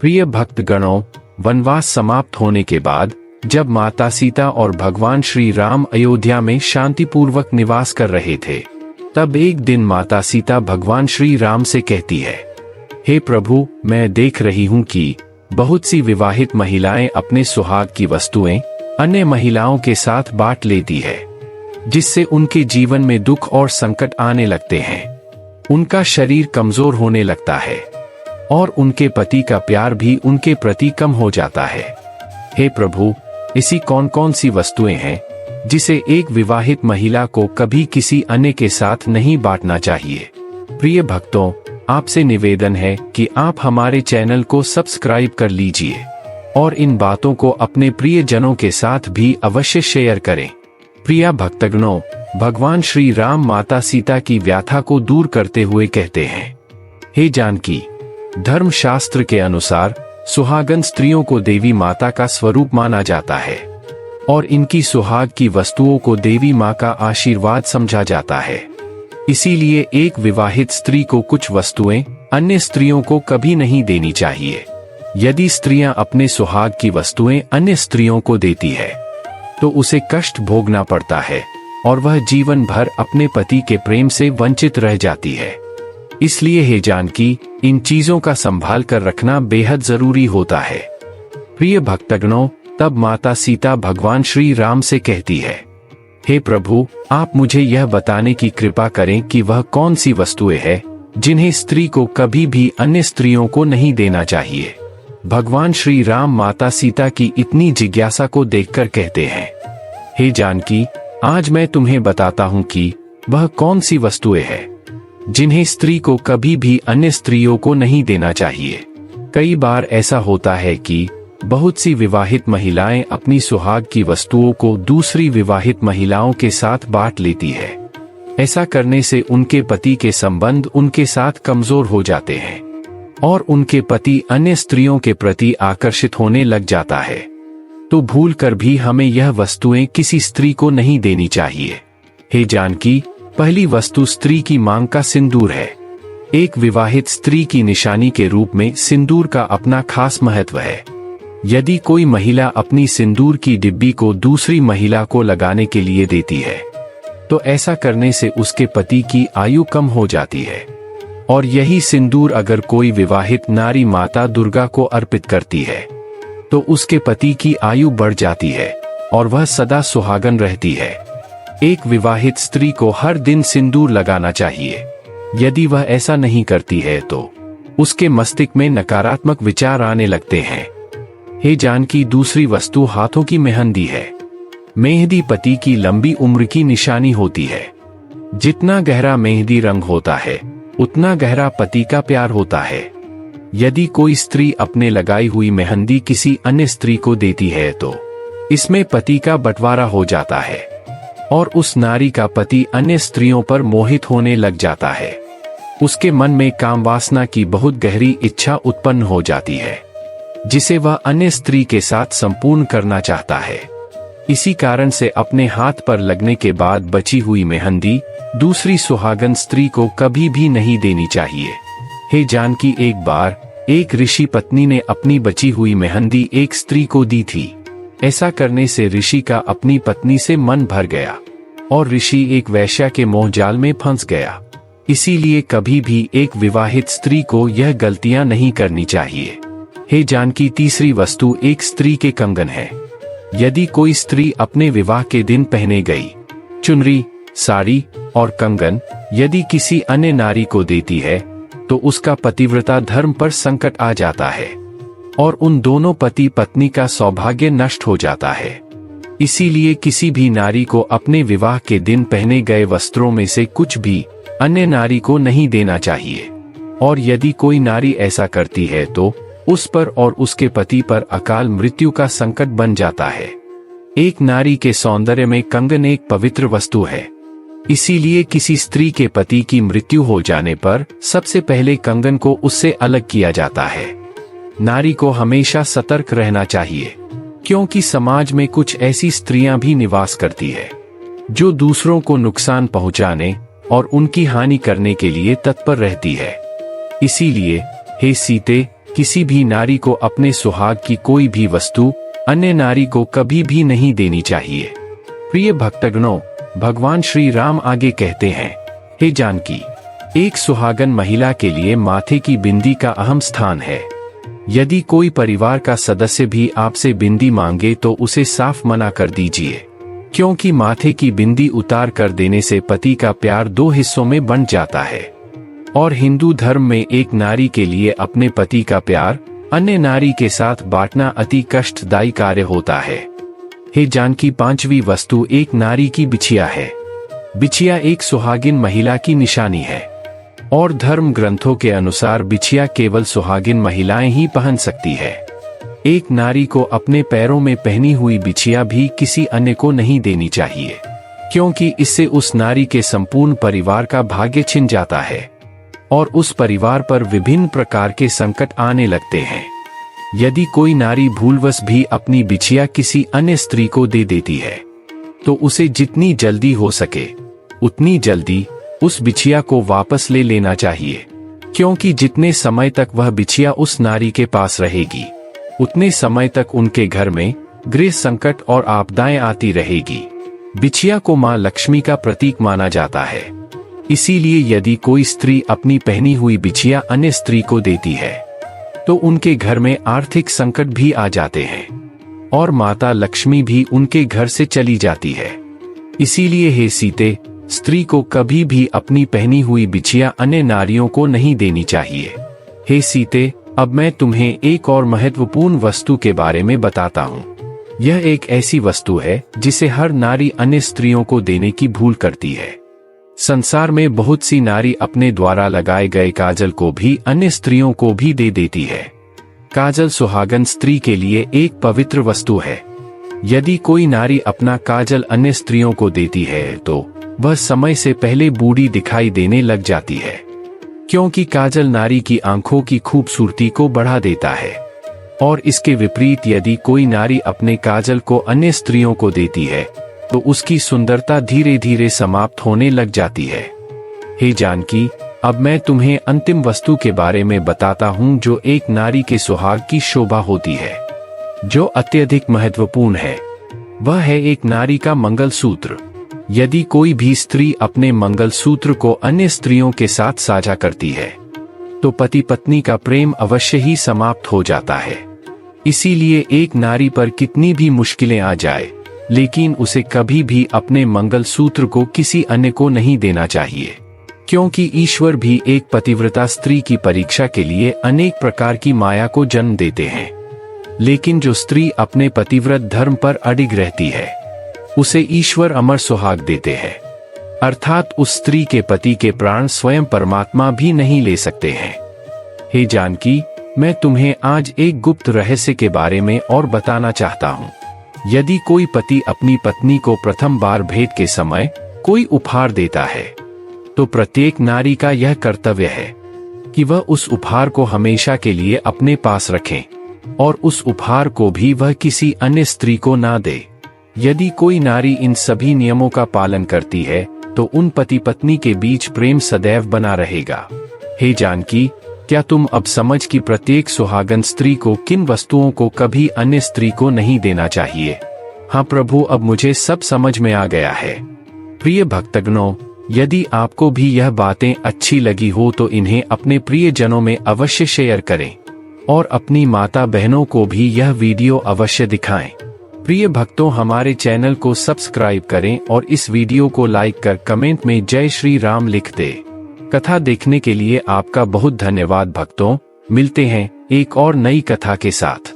प्रिय भक्तगणों, वनवास समाप्त होने के बाद जब माता सीता और भगवान श्री राम अयोध्या में शांतिपूर्वक निवास कर रहे थे, तब एक दिन माता सीता भगवान श्री राम से कहती है, हे प्रभु, मैं देख रही हूँ कि बहुत सी विवाहित महिलाएं अपने सुहाग की वस्तुएं अन्य महिलाओं के साथ बांट लेती है, जिससे उनके जीवन में दुख और संकट आने लगते हैं। उनका शरीर कमजोर होने लगता है और उनके पति का प्यार भी उनके प्रति कम हो जाता है। हे प्रभु, ऐसी कौन कौन सी वस्तुएं हैं जिसे एक विवाहित महिला को कभी किसी अन्य के साथ नहीं बांटना चाहिए? प्रिय भक्तों, आपसे निवेदन है कि आप हमारे चैनल को सब्सक्राइब कर लीजिए और इन बातों को अपने प्रियजनों के साथ भी अवश्य शेयर करें। प्रिय भक्तगणों, भगवान श्री राम माता सीता की व्याथा को दूर करते हुए कहते हैं, हे जानकी, धर्मशास्त्र के अनुसार सुहागन स्त्रियों को देवी माता का स्वरूप माना जाता है और इनकी सुहाग की वस्तुओं को देवी माँ का आशीर्वाद समझा जाता है। इसीलिए एक विवाहित स्त्री को कुछ वस्तुएं अन्य स्त्रियों को कभी नहीं देनी चाहिए। यदि स्त्रियां अपने सुहाग की वस्तुएं अन्य स्त्रियों को देती है तो उसे कष्ट भोगना पड़ता है और वह जीवन भर अपने पति के प्रेम से वंचित रह जाती है। इसलिए हे जानकी, इन चीजों का संभाल कर रखना बेहद जरूरी होता है। प्रिय भक्तगणों, तब माता सीता भगवान श्री राम से कहती है, हे प्रभु, आप मुझे यह बताने की कृपा करें कि वह कौन सी वस्तुएं हैं जिन्हें स्त्री को कभी भी अन्य स्त्रियों को नहीं देना चाहिए। भगवान श्री राम माता सीता की इतनी जिज्ञासा को देखकर कहते हैं, हे जानकी, आज मैं तुम्हें बताता हूँ कि वह कौन सी वस्तुएं हैं जिन्हें स्त्री को कभी भी अन्य स्त्रियों को नहीं देना चाहिए। कई बार ऐसा होता है कि बहुत सी विवाहित महिलाएं अपनी सुहाग की वस्तुओं को दूसरी विवाहित महिलाओं के साथ बांट लेती है। ऐसा करने से उनके पति के संबंध उनके साथ कमजोर हो जाते हैं और उनके पति अन्य स्त्रियों के प्रति आकर्षित होने लग जाता है। तो भूल कर भी हमें यह वस्तुएं किसी स्त्री को नहीं देनी चाहिए। हे जानकी, पहली वस्तु स्त्री की मांग का सिंदूर है। एक विवाहित स्त्री की निशानी के रूप में सिंदूर का अपना खास महत्व है। यदि कोई महिला अपनी सिंदूर की डिब्बी को दूसरी महिला को लगाने के लिए देती है तो ऐसा करने से उसके पति की आयु कम हो जाती है और यही सिंदूर अगर कोई विवाहित नारी माता दुर्गा को अर्पित करती है तो उसके पति की आयु बढ़ जाती है और वह सदा सुहागन रहती है। एक विवाहित स्त्री को हर दिन सिंदूर लगाना चाहिए। यदि वह ऐसा नहीं करती है तो उसके मस्तिष्क में नकारात्मक विचार आने लगते हैं। हे जानकी, दूसरी वस्तु हाथों की मेहंदी है। मेहंदी पति की लंबी उम्र की निशानी होती है। जितना गहरा मेहंदी रंग होता है उतना गहरा पति का प्यार होता है। यदि कोई स्त्री अपने लगाई हुई मेहंदी किसी अन्य स्त्री को देती है तो इसमें पति का बंटवारा हो जाता है और उस नारी का पति अन्य स्त्रियों पर मोहित होने लग जाता है। उसके मन में काम वासना की बहुत गहरी इच्छा उत्पन्न हो जाती है जिसे वह अन्य स्त्री के साथ संपूर्ण करना चाहता है। इसी कारण से अपने हाथ पर लगने के बाद बची हुई मेहंदी दूसरी सुहागन स्त्री को कभी भी नहीं देनी चाहिए। हे जानकी, एक बार एक ऋषि पत्नी ने अपनी बची हुई मेहंदी एक स्त्री को दी थी। ऐसा करने से ऋषि का अपनी पत्नी से मन भर गया और ऋषि एक वेश्या के मोह जाल में फंस गया। इसीलिए कभी भी एक विवाहित स्त्री को यह गलतियां नहीं करनी चाहिए। हे जानकी, तीसरी वस्तु एक स्त्री के कंगन है। यदि कोई स्त्री अपने विवाह के दिन पहने गई चुनरी, साड़ी और कंगन यदि किसी अन्य नारी को देती है तो उसका पतिव्रता धर्म पर संकट आ जाता है और उन दोनों पति पत्नी का सौभाग्य नष्ट हो जाता है। इसीलिए किसी भी नारी को अपने विवाह के दिन पहने गए वस्त्रों में से कुछ भी अन्य नारी को नहीं देना चाहिए और यदि कोई नारी ऐसा करती है तो उस पर और उसके पति पर अकाल मृत्यु का संकट बन जाता है। एक नारी के सौंदर्य में कंगन एक पवित्र वस्तु है। इसीलिए किसी स्त्री के पति की मृत्यु हो जाने पर सबसे पहले कंगन को उससे अलग किया जाता है। नारी को हमेशा सतर्क रहना चाहिए क्योंकि समाज में कुछ ऐसी स्त्रियां भी निवास करती है जो दूसरों को नुकसान पहुंचाने और उनकी हानि करने के लिए तत्पर रहती है। इसीलिए हे सीते, किसी भी नारी को अपने सुहाग की कोई भी वस्तु अन्य नारी को कभी भी नहीं देनी चाहिए। प्रिय भक्तगणों, भगवान श्री राम आगे कहते हैं, हे जानकी, एक सुहागन महिला के लिए माथे की बिंदी का अहम स्थान है। यदि कोई परिवार का सदस्य भी आपसे बिंदी मांगे तो उसे साफ मना कर दीजिए, क्योंकि माथे की बिंदी उतार कर देने से पति का प्यार दो हिस्सों में बंट जाता है। और हिंदू धर्म में एक नारी के लिए अपने पति का प्यार अन्य नारी के साथ बांटना अति कष्टदायी कार्य होता है। हे जानकी, पांचवी वस्तु एक नारी की बिछिया है। बिछिया एक सुहागिन महिला की निशानी है और धर्म ग्रंथों के अनुसार बिछिया केवल सुहागिन महिलाएं ही पहन सकती है। एक नारी को अपने पैरों में पहनी हुई बिछिया भी किसी अन्य को नहीं देनी चाहिए, क्योंकि इससे उस नारी के संपूर्ण परिवार का भाग्य छिन जाता है और उस परिवार पर विभिन्न प्रकार के संकट आने लगते हैं। यदि कोई नारी भूलवश भी अपनी बिछिया किसी अन्य स्त्री को दे देती है तो उसे जितनी जल्दी हो सके उतनी जल्दी उस बिछिया को वापस ले लेना चाहिए, क्योंकि जितने समय तक वह बिछिया उस नारी के पास रहेगी उतने समय तक उनके घर में गृह संकट और आपदाएं आती रहेगी। बिछिया को मां लक्ष्मी का प्रतीक माना जाता है, इसीलिए यदि कोई स्त्री अपनी पहनी हुई बिछिया अन्य स्त्री को देती है तो उनके घर में आर्थिक संकट भी आ जाते हैं और माता लक्ष्मी भी उनके घर से चली जाती है। इसीलिए हे सीते, स्त्री को कभी भी अपनी पहनी हुई बिछिया अन्य नारियों को नहीं देनी चाहिए। हे सीते, अब मैं तुम्हें एक और महत्वपूर्ण वस्तु के बारे में बताता हूँ। यह एक ऐसी वस्तु है जिसे हर नारी अन्य स्त्रियों को देने की भूल करती है। संसार में बहुत सी नारी अपने द्वारा लगाए गए काजल को भी अन्य स्त्रियों को भी दे देती है। काजल सुहागन स्त्री के लिए एक पवित्र वस्तु है। यदि कोई नारी अपना काजल अन्य स्त्रियों को देती है तो वह समय से पहले बूढ़ी दिखाई देने लग जाती है, क्योंकि काजल नारी की आंखों की खूबसूरती को बढ़ा देता है। और इसके विपरीत यदि कोई नारी अपने काजल को अन्य स्त्रियों को देती है तो उसकी सुंदरता धीरे धीरे समाप्त होने लग जाती है। हे जानकी, अब मैं तुम्हें अंतिम वस्तु के बारे में बताता हूँ जो एक नारी के सुहाग की शोभा होती है, जो अत्यधिक महत्वपूर्ण है। वह है एक नारी का मंगलसूत्र। यदि कोई भी स्त्री अपने मंगलसूत्र को अन्य स्त्रियों के साथ साझा करती है तो पति पत्नी का प्रेम अवश्य ही समाप्त हो जाता है। इसीलिए एक नारी पर कितनी भी मुश्किलें आ जाए, लेकिन उसे कभी भी अपने मंगलसूत्र को किसी अन्य को नहीं देना चाहिए, क्योंकि ईश्वर भी एक पतिव्रता स्त्री की परीक्षा के लिए अनेक प्रकार की माया को जन्म देते हैं। लेकिन जो स्त्री अपने पतिव्रत धर्म पर अडिग रहती है उसे ईश्वर अमर सुहाग देते हैं, अर्थात उस स्त्री के पति के प्राण स्वयं परमात्मा भी नहीं ले सकते हैं। हे जानकी, मैं तुम्हें आज एक गुप्त रहस्य के बारे में और बताना चाहता हूँ। यदि कोई पति अपनी पत्नी को प्रथम बार भेंट के समय कोई उपहार देता है तो प्रत्येक नारी का यह कर्तव्य है कि वह उस उपहार को हमेशा के लिए अपने पास रखें और उस उपहार को भी वह किसी अन्य स्त्री को ना दे। यदि कोई नारी इन सभी नियमों का पालन करती है तो उन पति पत्नी के बीच प्रेम सदैव बना रहेगा। हे जानकी, क्या तुम अब समझ कि प्रत्येक सुहागन स्त्री को किन वस्तुओं को कभी अन्य स्त्री को नहीं देना चाहिए? हाँ प्रभु, अब मुझे सब समझ में आ गया है। प्रिय भक्तगणों, यदि आपको भी यह बातें अच्छी लगी हो तो इन्हें अपने प्रियजनों में अवश्य शेयर करें और अपनी माता बहनों को भी यह वीडियो अवश्य दिखाएं। प्रिय भक्तों, हमारे चैनल को सब्सक्राइब करें और इस वीडियो को लाइक कर कमेंट में जय श्री राम लिख दें। कथा देखने के लिए आपका बहुत धन्यवाद भक्तों। मिलते हैं एक और नई कथा के साथ।